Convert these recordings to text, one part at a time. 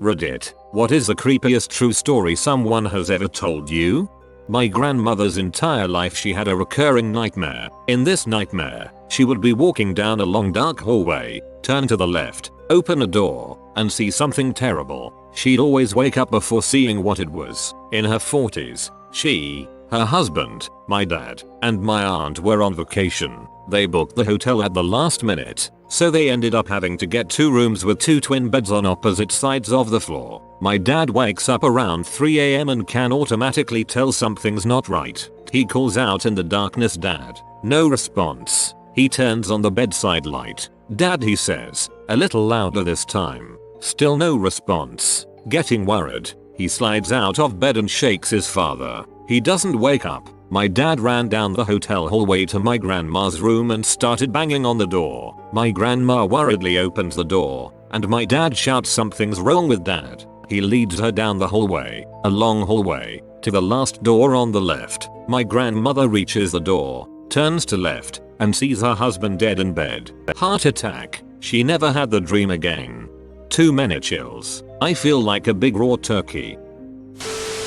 Reddit, what is the creepiest true story someone has ever told you? My grandmother's entire life she had a recurring nightmare. In this nightmare, she would be walking down a long dark hallway, turn to the left, open a door, and see something terrible. She'd always wake up before seeing what it was. In her 40s, she, her husband, my dad, and my aunt were on vacation. They booked the hotel at the last minute, so they ended up having to get 2 rooms with 2 twin beds on opposite sides of the floor. My dad wakes up around 3 AM and can automatically tell something's not right. He calls out in the darkness, "Dad." No response. He turns on the bedside light. "Dad," he says, a little louder this time. Still no response. Getting worried, he slides out of bed and shakes his father. He doesn't wake up. My dad ran down the hotel hallway to my grandma's room and started banging on the door. My grandma worriedly opens the door, and my dad shouts, "Something's wrong with Dad." He leads her down the hallway, a long hallway, to the last door on the left. My grandmother reaches the door, turns to left, and sees her husband dead in bed. Heart attack. She never had the dream again. Too many chills. I feel like a big raw turkey.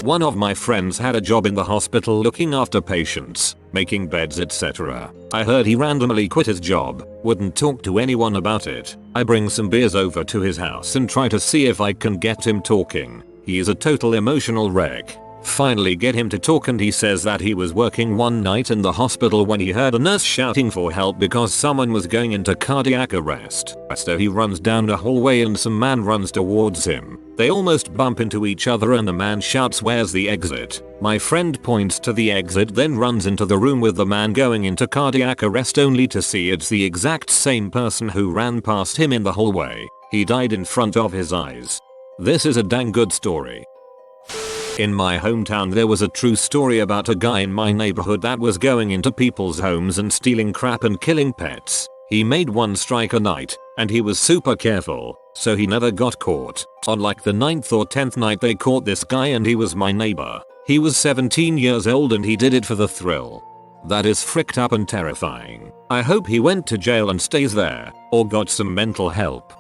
One of my friends had a job in the hospital looking after patients, making beds, etc. I heard he randomly quit his job, wouldn't talk to anyone about it. I bring some beers over to his house and try to see if I can get him talking. He is a total emotional wreck. Finally get him to talk and he says that he was working one night in the hospital when he heard a nurse shouting for help because someone was going into cardiac arrest. So he runs down the hallway and some man runs towards him. They almost bump into each other and the man shouts, "Where's the exit?" My friend points to the exit, then runs into the room with the man going into cardiac arrest, only to see it's the exact same person who ran past him in the hallway. He died in front of his eyes. This is a dang good story. In my hometown there was a true story about a guy in my neighborhood that was going into people's homes and stealing crap and killing pets. He made one strike a night, and he was super careful, so he never got caught. On like the 9th or 10th night they caught this guy and he was my neighbor. He was 17 years old and he did it for the thrill. That is fricked up and terrifying. I hope he went to jail and stays there, or got some mental help.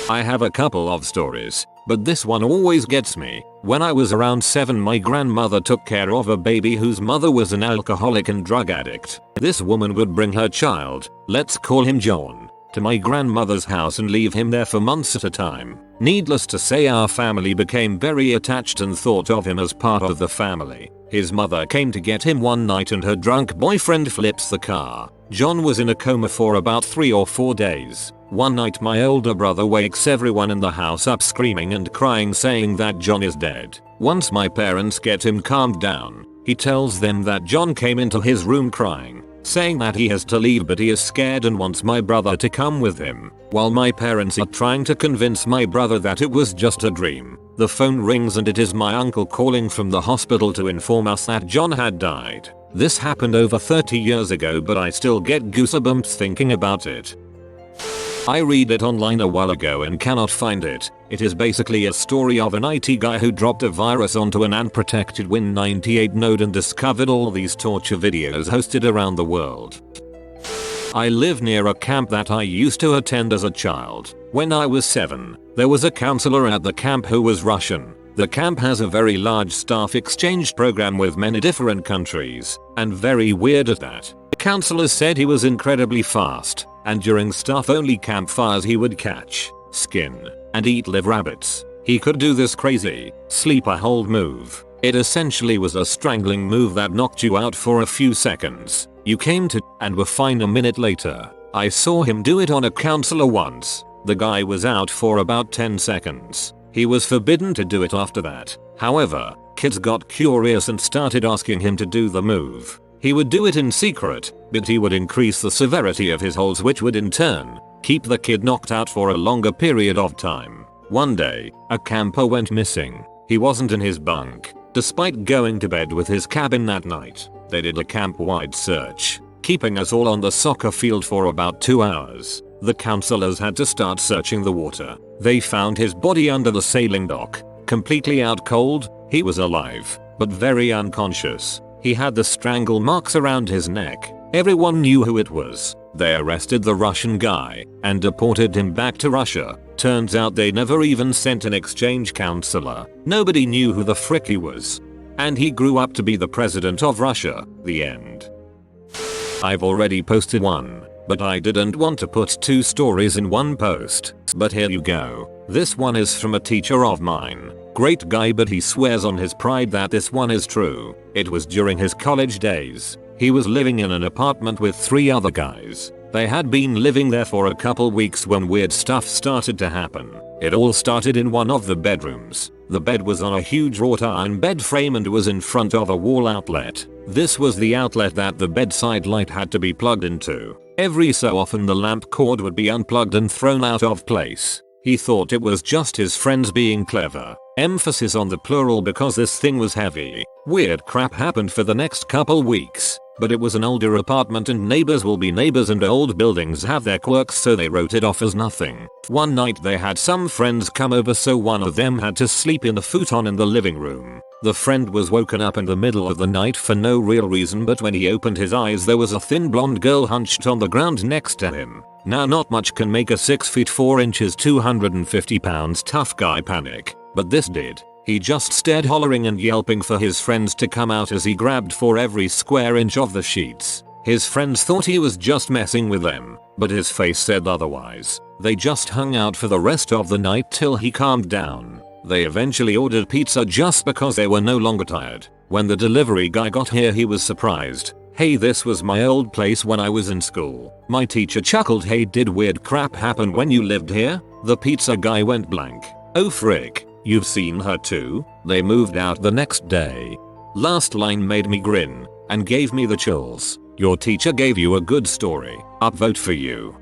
I have a couple of stories, but this one always gets me. When I was around 7, my grandmother took care of a baby whose mother was an alcoholic and drug addict. This woman would bring her child, let's call him John, to my grandmother's house and leave him there for months at a time. Needless to say, our family became very attached and thought of him as part of the family. His mother came to get him one night and her drunk boyfriend flips the car. John was in a coma for about 3 or 4 days. One night my older brother wakes everyone in the house up screaming and crying, saying that John is dead. Once my parents get him calmed down, he tells them that John came into his room crying, saying that he has to leave but he is scared and wants my brother to come with him. While my parents are trying to convince my brother that it was just a dream, the phone rings and it is my uncle calling from the hospital to inform us that John had died. This happened over 30 years ago, but I still get goosebumps thinking about it. I read it online a while ago and cannot find it. It is basically a story of an IT guy who dropped a virus onto an unprotected Win98 node and discovered all these torture videos hosted around the world. I live near a camp that I used to attend as a child. When I was 7, there was a counselor at the camp who was Russian. The camp has a very large staff exchange program with many different countries, and very weird at that. The counselor said he was incredibly fast, and during staff-only campfires he would catch, skin, and eat live rabbits. He could do this crazy sleeper hold move. It essentially was a strangling move that knocked you out for a few seconds. You came to and were fine a minute later. I saw him do it on a counselor once. The guy was out for about 10 seconds. He was forbidden to do it after that. However, kids got curious and started asking him to do the move. He would do it in secret, but he would increase the severity of his holds, which would in turn keep the kid knocked out for a longer period of time. One day, a camper went missing. He wasn't in his bunk. Despite going to bed with his cabin that night, they did a camp-wide search, keeping us all on the soccer field for about 2 hours. The counselors had to start searching the water. They found his body under the sailing dock, completely out cold. He was alive, but very unconscious. He had the strangle marks around his neck. Everyone knew who it was. They arrested the Russian guy and deported him back to Russia. Turns out they never even sent an exchange counselor. Nobody knew who the frick he was. And he grew up to be the president of Russia. The end. I've already posted one, but I didn't want to put 2 stories in one post. But here you go. This one is from a teacher of mine. Great guy, but he swears on his pride that this one is true. It was during his college days. He was living in an apartment with 3 other guys. They had been living there for a couple weeks when weird stuff started to happen. It all started in one of the bedrooms. The bed was on a huge wrought iron bed frame and was in front of a wall outlet. This was the outlet that the bedside light had to be plugged into. Every so often the lamp cord would be unplugged and thrown out of place. He thought it was just his friends being clever. Emphasis on the plural because this thing was heavy. Weird crap happened for the next couple weeks. But it was an older apartment and neighbors will be neighbors and old buildings have their quirks, so they wrote it off as nothing. One night they had some friends come over, so one of them had to sleep in the futon in the living room. The friend was woken up in the middle of the night for no real reason, but when he opened his eyes there was a thin blonde girl hunched on the ground next to him. Now not much can make a 6 feet 4 inches 250 pounds tough guy panic, but this did. He just stared, hollering and yelping for his friends to come out as he grabbed for every square inch of the sheets. His friends thought he was just messing with them, but his face said otherwise. They just hung out for the rest of the night till he calmed down. They eventually ordered pizza just because they were no longer tired. When the delivery guy got here he was surprised. "Hey, this was my old place when I was in school." My teacher chuckled. "Hey, did weird crap happen when you lived here?" The pizza guy went blank. "Oh frick. You've seen her too?" They moved out the next day. Last line made me grin and gave me the chills. Your teacher gave you a good story. Upvote for you.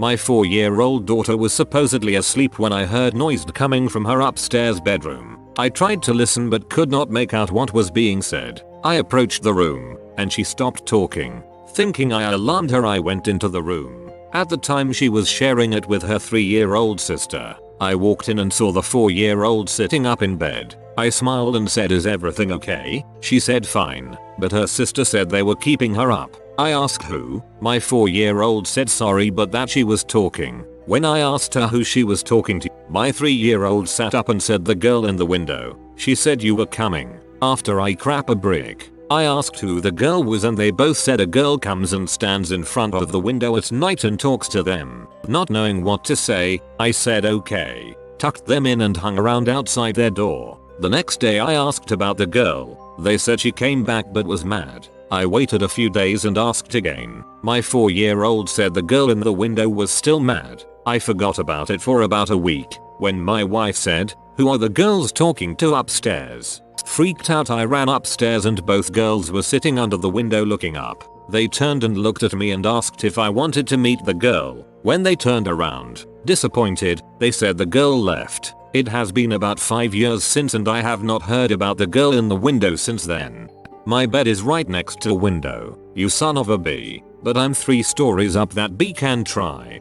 My 4-year-old daughter was supposedly asleep when I heard noise coming from her upstairs bedroom. I tried to listen but could not make out what was being said. I approached the room and she stopped talking. Thinking I alarmed her, I went into the room. At the time she was sharing it with her 3-year-old sister. I walked in and saw the 4-year-old sitting up in bed. I smiled and said, "Is everything okay?" She said fine, but her sister said they were keeping her up. I asked who. My 4-year-old said sorry but that she was talking. When I asked her who she was talking to, my 3-year-old sat up and said, "The girl in the window. She said you were coming." After I crap a brick, I asked who the girl was and they both said a girl comes and stands in front of the window at night and talks to them. Not knowing what to say, I said okay, tucked them in and hung around outside their door. The next day I asked about the girl. They said she came back but was mad. I waited a few days and asked again. My 4-year-old said the girl in the window was still mad. I forgot about it for about a week when my wife said, "Who are the girls talking to upstairs?" Freaked out, I ran upstairs and both girls were sitting under the window looking up. They turned and looked at me and asked if I wanted to meet the girl. When they turned around, disappointed, they said the girl left. It has been about 5 years since and I have not heard about the girl in the window since then. My bed is right next to a window, you son of a bee, but I'm 3 stories up that bee can try.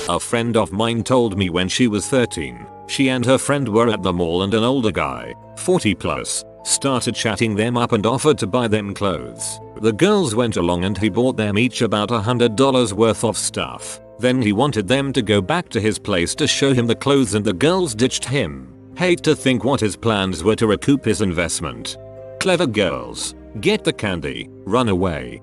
A friend of mine told me when she was 13, she and her friend were at the mall and an older guy, 40 plus, started chatting them up and offered to buy them clothes. The girls went along and he bought them each about $100 worth of stuff. Then he wanted them to go back to his place to show him the clothes and the girls ditched him. Hate to think what his plans were to recoup his investment. Clever girls. Get the candy, run away.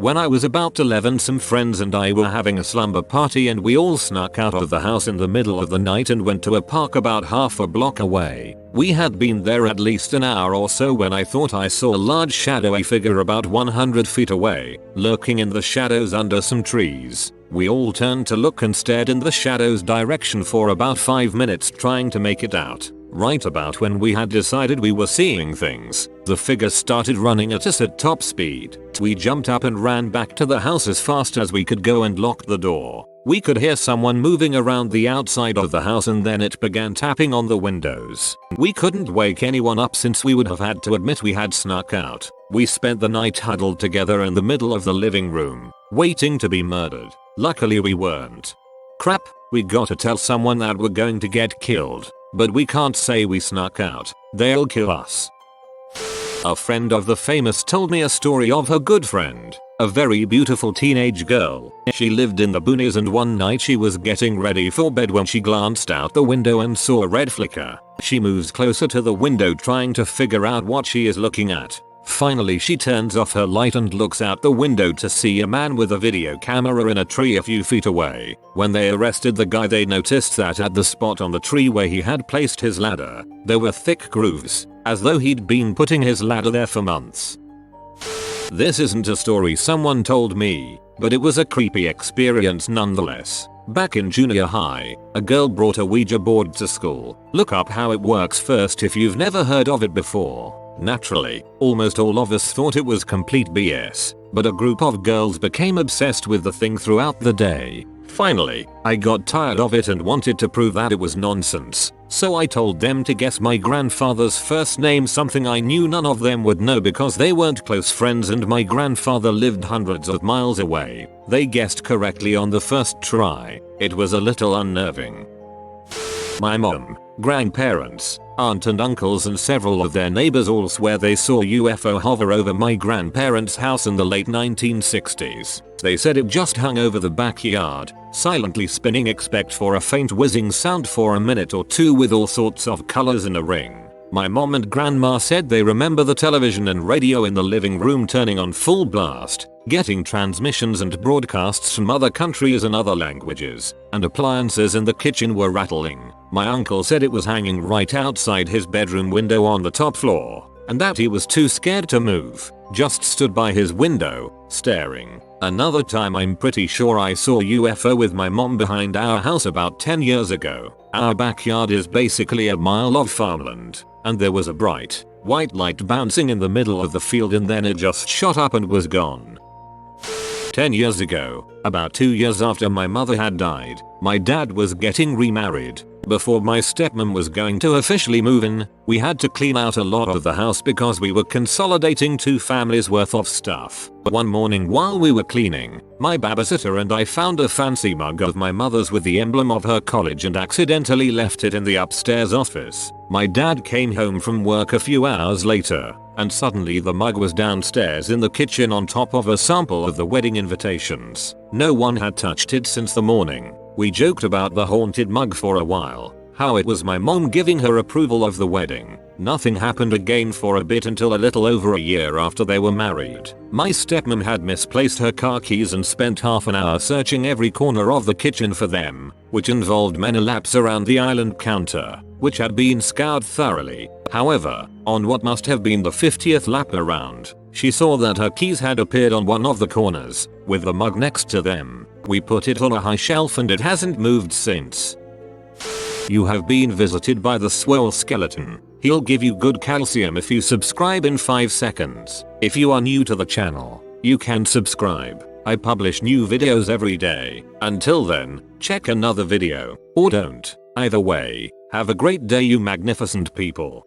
When I was about 11, some friends and I were having a slumber party and we all snuck out of the house in the middle of the night and went to a park about half a block away. We had been there at least an hour or so when I thought I saw a large shadowy figure about 100 feet away, lurking in the shadows under some trees. We all turned to look and stared in the shadow's direction for about 5 minutes trying to make it out. Right about when we had decided we were seeing things, the figure started running at us at top speed. We jumped up and ran back to the house as fast as we could go and locked the door. We could hear someone moving around the outside of the house and then it began tapping on the windows. We couldn't wake anyone up since we would have had to admit we had snuck out. We spent the night huddled together in the middle of the living room, waiting to be murdered. Luckily we weren't. Crap, we gotta tell someone that we're going to get killed. But we can't say we snuck out, they'll kill us. A friend of the famous told me a story of her good friend A very beautiful teenage girl. She lived in the boonies and one night she was getting ready for bed when she glanced out the window and saw a red flicker. She moves closer to the window trying to figure out what she is looking at. Finally she turns off her light and looks out the window to see a man with a video camera in a tree a few feet away. When they arrested the guy they noticed that at the spot on the tree where he had placed his ladder, there were thick grooves, as though he'd been putting his ladder there for months. This isn't a story someone told me, but it was a creepy experience nonetheless. Back in junior high, a girl brought a Ouija board to school. Look up how it works first if you've never heard of it before. Naturally, almost all of us thought it was complete BS, but a group of girls became obsessed with the thing throughout the day. Finally, I got tired of it and wanted to prove that it was nonsense, so I told them to guess my grandfather's first name, something I knew none of them would know because they weren't close friends and my grandfather lived hundreds of miles away. They guessed correctly on the first try. It was a little unnerving. My mom, grandparents, aunt and uncles and several of their neighbors all swear they saw a UFO hover over my grandparents' house in the late 1960s. They said it just hung over the backyard, silently spinning, expect for a faint whizzing sound for a minute or two with all sorts of colors in a ring. My mom and grandma said they remember the television and radio in the living room turning on full blast, getting transmissions and broadcasts from other countries and other languages, and appliances in the kitchen were rattling. My uncle said it was hanging right outside his bedroom window on the top floor, and that he was too scared to move, just stood by his window, staring. Another time I'm pretty sure I saw a UFO with my mom behind our house about 10 years ago. Our backyard is basically a mile of farmland, and there was a bright, white light bouncing in the middle of the field and then it just shot up and was gone. 10 years ago, about 2 years after my mother had died, my dad was getting remarried. Before my stepmom was going to officially move in, we had to clean out a lot of the house because we were consolidating 2 families worth of stuff. One morning while we were cleaning, my babysitter and I found a fancy mug of my mother's with the emblem of her college and accidentally left it in the upstairs office. My dad came home from work a few hours later, and suddenly the mug was downstairs in the kitchen on top of a sample of the wedding invitations. No one had touched it since the morning. We joked about the haunted mug for a while, how it was my mom giving her approval of the wedding. Nothing happened again for a bit until a little over a year after they were married. My stepmom had misplaced her car keys and spent half an hour searching every corner of the kitchen for them, which involved many laps around the island counter, which had been scoured thoroughly. However, on what must have been the 50th lap around, she saw that her keys had appeared on one of the corners, with the mug next to them. We put it on a high shelf and it hasn't moved since. You have been visited by the swole skeleton. He'll give you good calcium if you subscribe in 5 seconds. If you are new to the channel, you can subscribe. I publish new videos every day. Until then, check another video, or don't. Either way, have a great day you magnificent people.